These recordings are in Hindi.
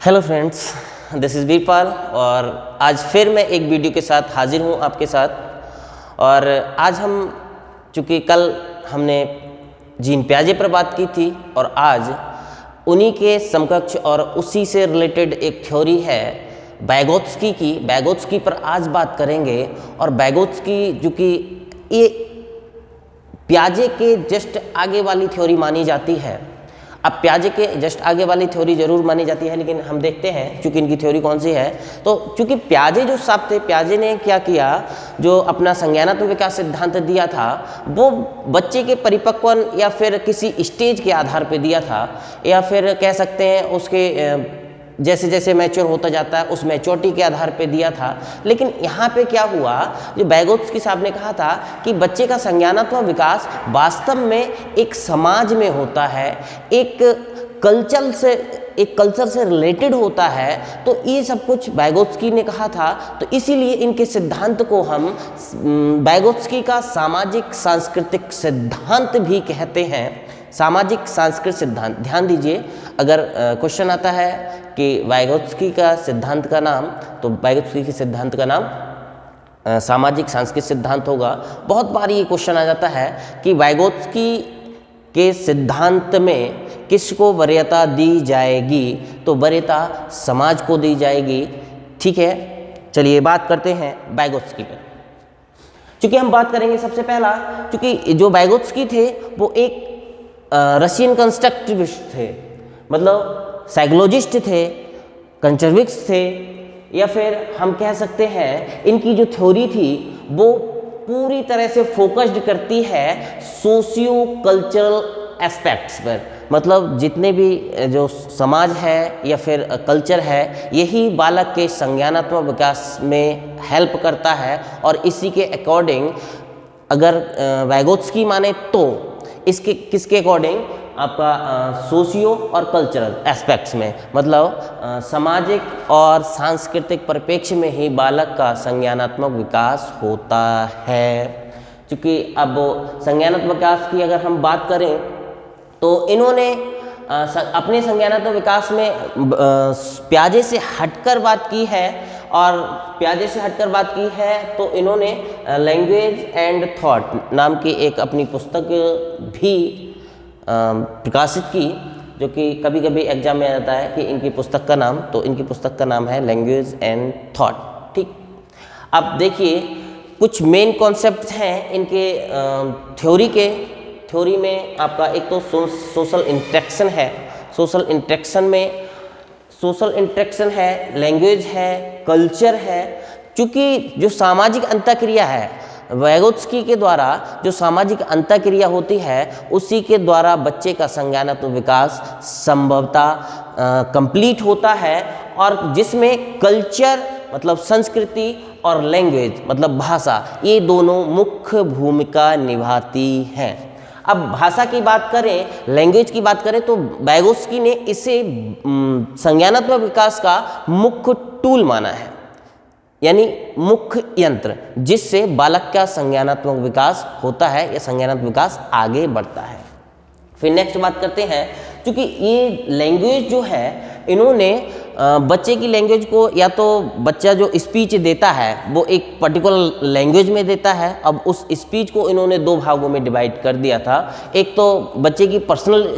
Hello friends, this is Veerpal और आज फिर मैं एक वीडियो के साथ हाजिर हूँ आपके साथ। और आज हम चूँकि कल हमने जीन पियाजे पर बात की थी और आज उन्हीं के समकक्ष और उसी से रिलेटेड एक थ्योरी है वाइगोत्स्की की। वाइगोत्स्की पर आज बात करेंगे। और वाइगोत्स्की जो कि ये पियाजे के जस्ट आगे वाली थ्योरी मानी जाती है। अब पियाजे के जस्ट आगे वाली थ्योरी जरूर मानी जाती है, लेकिन हम देखते हैं चूंकि इनकी थ्योरी कौन सी है। तो चूंकि पियाजे जो साहब थे, पियाजे ने क्या किया, जो अपना संज्ञानात्मक विकास सिद्धांत दिया था वो बच्चे के परिपक्वन या फिर किसी स्टेज के आधार पर दिया था, या फिर कह सकते हैं उसके जैसे जैसे मैच्योर होता जाता है उस मैच्योरिटी के आधार पे दिया था। लेकिन यहाँ पे क्या हुआ, जो वाइगोत्स्की साहब ने कहा था कि बच्चे का संज्ञानात्मक विकास वास्तव में एक समाज में होता है, एक कल्चर से रिलेटेड होता है। तो ये सब कुछ वाइगोत्स्की ने कहा था। तो इसीलिए इनके सिद्धांत को हम वाइगोत्स्की का सामाजिक सांस्कृतिक सिद्धांत भी कहते हैं। सामाजिक सांस्कृतिक सिद्धांत, ध्यान दीजिए, अगर क्वेश्चन आता है कि वाइगोत्स्की का सिद्धांत का नाम, तो वाइगोत्स्की के सिद्धांत का नाम सामाजिक सांस्कृतिक सिद्धांत होगा। बहुत बार ये क्वेश्चन आ जाता है कि वाइगोत्स्की के सिद्धांत में किसको वरीयता दी जाएगी, तो वरीयता समाज को दी जाएगी। ठीक है, चलिए बात करते हैं वाइगोत्स्की पर। चूंकि हम बात करेंगे सबसे पहला, चूंकि जो वाइगोत्स्की थे वो एक रशियन कंस्ट्रक्टिविस्ट थे, मतलब साइकोलॉजिस्ट थे, कंजर्विस्ट थे, या फिर हम कह सकते हैं इनकी जो थ्योरी थी वो पूरी तरह से फोकस्ड करती है सोशियो कल्चरल एस्पेक्ट्स पर। मतलब जितने भी जो समाज है या फिर कल्चर है, यही बालक के संज्ञानात्मक विकास में हेल्प करता है। और इसी के अकॉर्डिंग अगर वाइगोत्स्की माने तो इसके किसके अकॉर्डिंग, आपका सोशियो और कल्चरल एस्पेक्ट्स में, मतलब सामाजिक और सांस्कृतिक परिप्रेक्ष्य में ही बालक का संज्ञानात्मक विकास होता है। क्योंकि अब संज्ञानात्मक विकास की अगर हम बात करें तो इन्होंने अपने संज्ञानात्मक विकास में पियाजे से हटकर बात की है। और पियाजे से हटकर बात की है तो इन्होंने लैंग्वेज एंड थॉट नाम की एक अपनी पुस्तक भी प्रकाशित की, जो कि कभी कभी एग्जाम में आ जाता है कि इनकी पुस्तक का नाम, तो इनकी पुस्तक का नाम है लैंग्वेज एंड थॉट। ठीक, अब देखिए कुछ मेन कॉन्सेप्ट हैं इनके थ्योरी में। आपका एक तो सोशल इंटरेक्शन है, सोशल इंटरेक्शन है, लैंग्वेज है, कल्चर है। चूँकि जो सामाजिक अंतःक्रिया है, वाइगोत्स्की के द्वारा जो सामाजिक अंतःक्रिया होती है उसी के द्वारा बच्चे का संज्ञानात्मक विकास संभवतः कंप्लीट होता है। और जिसमें कल्चर मतलब संस्कृति और लैंग्वेज मतलब भाषा, ये दोनों मुख्य भूमिका निभाती हैं। अब भाषा की बात करें, लैंग्वेज की बात करें, तो वाइगोत्स्की ने इसे संज्ञानात्मक विकास का मुख्य टूल माना है, यानी मुख्य यंत्र जिससे बालक का संज्ञानात्मक विकास होता है या संज्ञानात्मक विकास आगे बढ़ता है। फिर नेक्स्ट बात करते हैं, क्योंकि ये लैंग्वेज जो है, इन्होंने बच्चे की लैंग्वेज को, या तो बच्चा जो स्पीच देता है वो एक पर्टिकुलर लैंग्वेज में देता है। अब उस स्पीच को इन्होंने दो भागों में डिवाइड कर दिया था। एक तो बच्चे की पर्सनल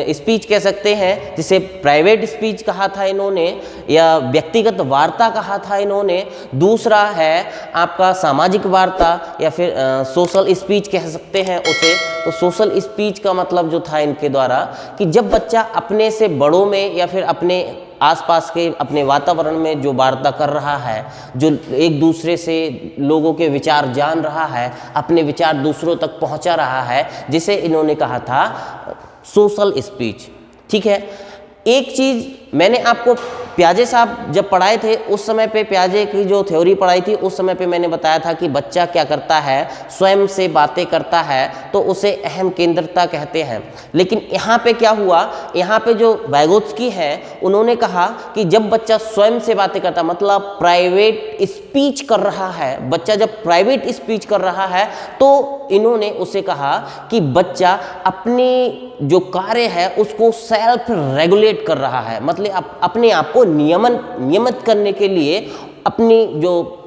स्पीच कह सकते हैं, जिसे प्राइवेट स्पीच कहा था इन्होंने, या व्यक्तिगत वार्ता कहा था इन्होंने। दूसरा है आपका सामाजिक वार्ता या फिर सोशल स्पीच कह सकते हैं उसे। तो सोशल स्पीच का मतलब जो था इनके द्वारा कि जब बच्चा अपने से बड़ों में या फिर अपने आसपास के अपने वातावरण में जो वार्ता कर रहा है, जो एक दूसरे से लोगों के विचार जान रहा है, अपने विचार दूसरों तक पहुंचा रहा है, जिसे इन्होंने कहा था सोशल स्पीच। ठीक है, एक चीज़ मैंने आपको पियाजे साहब जब पढ़ाए थे उस समय पे, पियाजे की जो थ्योरी पढ़ाई थी उस समय पे मैंने बताया था कि बच्चा क्या करता है, स्वयं से बातें करता है तो उसे अहम केंद्रता कहते हैं। लेकिन यहाँ पे क्या हुआ, यहाँ पे जो वाइगोत्स्की है उन्होंने कहा कि जब बच्चा स्वयं से बातें करता, मतलब प्राइवेट स्पीच कर रहा है, बच्चा जब प्राइवेट स्पीच कर रहा है तो इन्होंने उसे कहा कि बच्चा अपनी जो कार्य है उसको सेल्फ रेगुलेट कर रहा है, मतलब मतलब अपने आप को नियमित करने के लिए अपनी जो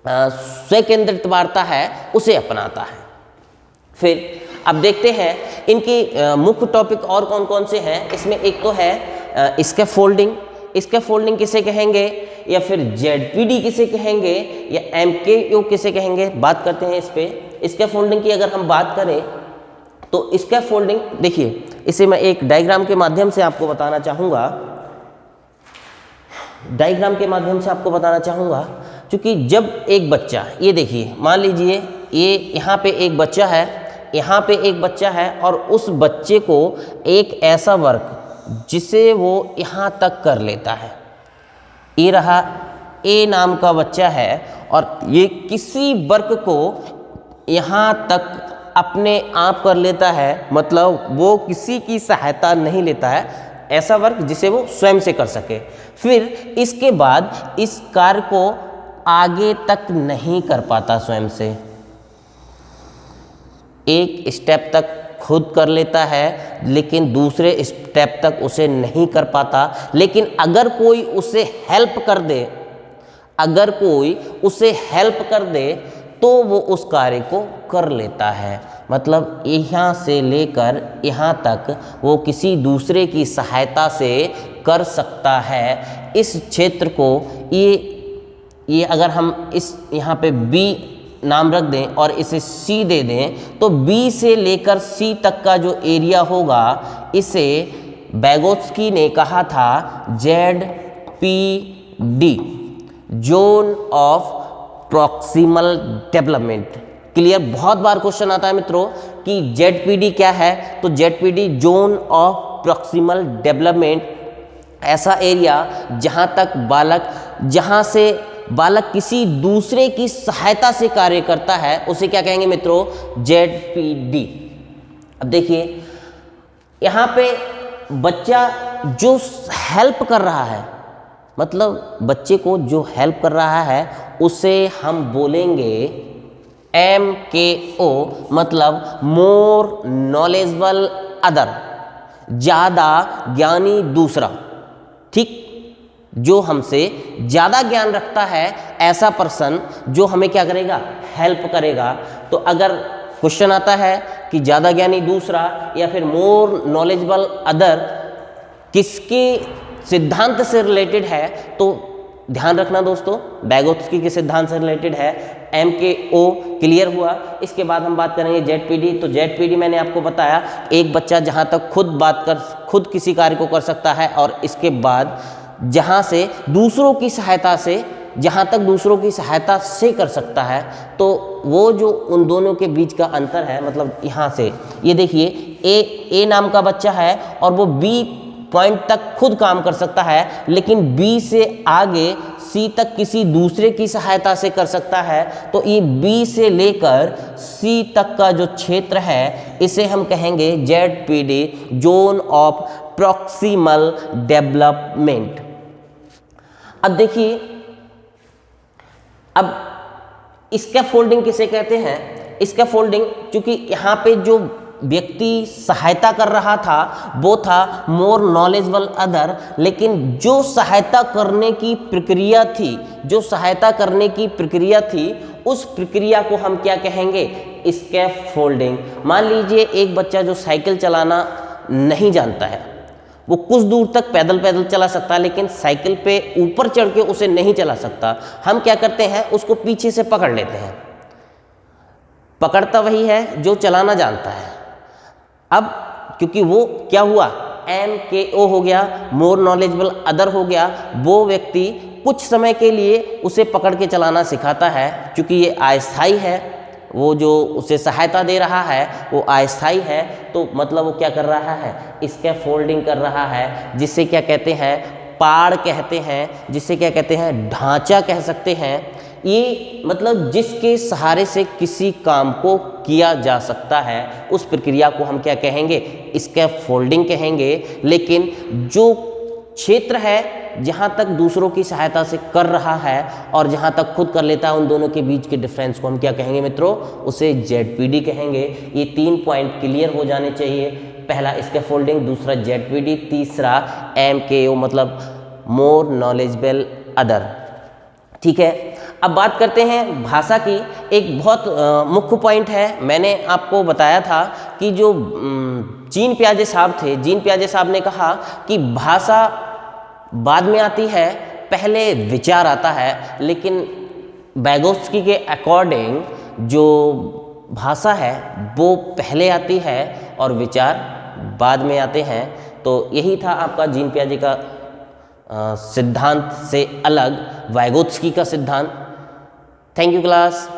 स्व केंद्रित वार्ता है उसे अपनाता है। फिर अब देखते हैं इनकी मुख्य टॉपिक और कौन कौन से हैं। इसमें एक तो है स्कैफोल्डिंग। स्कैफोल्डिंग किसे कहेंगे, या फिर जेडपीडी किसे कहेंगे, या एमकेओ किसे कहेंगे, बात करते हैं इस पे। स्कैफोल्डिंग की अगर हम बात करें तो स्कैफोल्डिंग देखिए, इसे मैं एक डायग्राम के माध्यम से आपको बताना चाहूँगा। क्योंकि जब एक बच्चा, ये देखिए मान लीजिए ये यहाँ पे एक बच्चा है, यहाँ पे एक बच्चा है, और उस बच्चे को एक ऐसा वर्क जिसे वो यहाँ तक कर लेता है, ये रहा ए नाम का बच्चा है, और ये किसी वर्क को यहाँ तक अपने आप कर लेता है, मतलब वो किसी की सहायता नहीं लेता है, ऐसा वर्क जिसे वो स्वयं से कर सके। फिर इसके बाद इस कार्य को आगे तक नहीं कर पाता स्वयं से, एक स्टेप तक खुद कर लेता है लेकिन दूसरे स्टेप तक उसे नहीं कर पाता। लेकिन अगर कोई उसे हेल्प कर दे तो वो उस कार्य को कर लेता है। मतलब यहाँ से लेकर यहाँ तक वो किसी दूसरे की सहायता से कर सकता है। इस क्षेत्र को ये अगर हम इस यहाँ पे बी नाम रख दें और इसे सी दे दें, तो बी से लेकर सी तक का जो एरिया होगा इसे बैगोत्स्की ने कहा था ZPD, zone of proximal development. Clear, बहुत बार क्वेश्चन आता है मित्रों कि ZPD क्या है, तो ZPD zone of proximal development, ऐसा एरिया जहाँ से बालक किसी दूसरे की सहायता से कार्य करता है, उसे क्या कहेंगे मित्रों, ZPD। अब देखिए यहाँ पे बच्चा जो हेल्प कर रहा है, मतलब बच्चे को जो हेल्प कर रहा है उसे हम बोलेंगे MKO, मतलब मोर नॉलेजेबल अदर, ज़्यादा ज्ञानी दूसरा। ठीक, जो हमसे ज़्यादा ज्ञान रखता है ऐसा पर्सन जो हमें क्या करेगा, हेल्प करेगा। तो अगर क्वेश्चन आता है कि ज़्यादा ज्ञानी दूसरा या फिर मोर नॉलेजेबल अदर किसके सिद्धांत से रिलेटेड है, तो ध्यान रखना दोस्तों बैगोत्स्की के सिद्धांत से रिलेटेड है, MKO। क्लियर हुआ। इसके बाद हम बात करेंगे ZPD। तो ZPD मैंने आपको बताया, एक बच्चा जहाँ तक खुद किसी कार्य को कर सकता है, और इसके बाद जहाँ से दूसरों की सहायता से, जहाँ तक दूसरों की सहायता से कर सकता है, तो वो जो उन दोनों के बीच का अंतर है, मतलब यहाँ से ये देखिए ए नाम का बच्चा है और वो B पॉइंट तक खुद काम कर सकता है, लेकिन B से आगे C तक किसी दूसरे की सहायता से कर सकता है। तो ये B से लेकर C तक का जो क्षेत्र है इसे हम कहेंगे ZPD, zone of proximal development. अब देखिए, अब स्कैफोल्डिंग किसे कहते हैं। स्कैफोल्डिंग, क्योंकि यहाँ पे जो व्यक्ति सहायता कर रहा था वो था मोर नॉलेजेबल अदर, लेकिन जो सहायता करने की प्रक्रिया थी उस प्रक्रिया को हम क्या कहेंगे, स्कैफोल्डिंग। मान लीजिए एक बच्चा जो साइकिल चलाना नहीं जानता है, वो कुछ दूर तक पैदल चला सकता है, लेकिन साइकिल पे ऊपर चढ़ के उसे नहीं चला सकता। हम क्या करते हैं, उसको पीछे से पकड़ लेते हैं। पकड़ता वही है जो चलाना जानता है। अब क्योंकि वो क्या हुआ, MKO हो गया, मोर नॉलेजेबल अदर हो गया, वो व्यक्ति कुछ समय के लिए उसे पकड़ के चलाना सिखाता है। क्योंकि ये अस्थायी है, वो जो उसे सहायता दे रहा है वो अस्थायी है, तो मतलब वो क्या कर रहा है, स्कैफोल्डिंग कर रहा है, जिसे क्या कहते हैं, पाड़ कहते हैं, जिसे क्या कहते हैं, ढांचा कह सकते हैं। ये मतलब जिसके सहारे से किसी काम को किया जा सकता है, उस प्रक्रिया को हम क्या कहेंगे, स्कैफोल्डिंग कहेंगे। लेकिन जो क्षेत्र है जहाँ तक दूसरों की सहायता से कर रहा है और जहाँ तक खुद कर लेता है, उन दोनों के बीच के डिफरेंस को हम क्या कहेंगे मित्रों, उसे ZPD कहेंगे। ये 3 पॉइंट क्लियर हो जाने चाहिए। पहला स्कैफोल्डिंग, दूसरा ZPD, तीसरा MKO मतलब मोर नॉलेजेबल अदर। ठीक है, अब बात करते हैं भाषा की। एक बहुत मुख्य पॉइंट है, मैंने आपको बताया था कि जो जीन पियाजे साहब थे, जीन पियाजे साहब ने कहा कि भाषा बाद में आती है, पहले विचार आता है, लेकिन वैगोत्स्की के अकॉर्डिंग जो भाषा है वो पहले आती है और विचार बाद में आते हैं। तो यही था आपका जीन पियाजे का सिद्धांत से अलग वैगोत्स्की का सिद्धांत। Thank you class.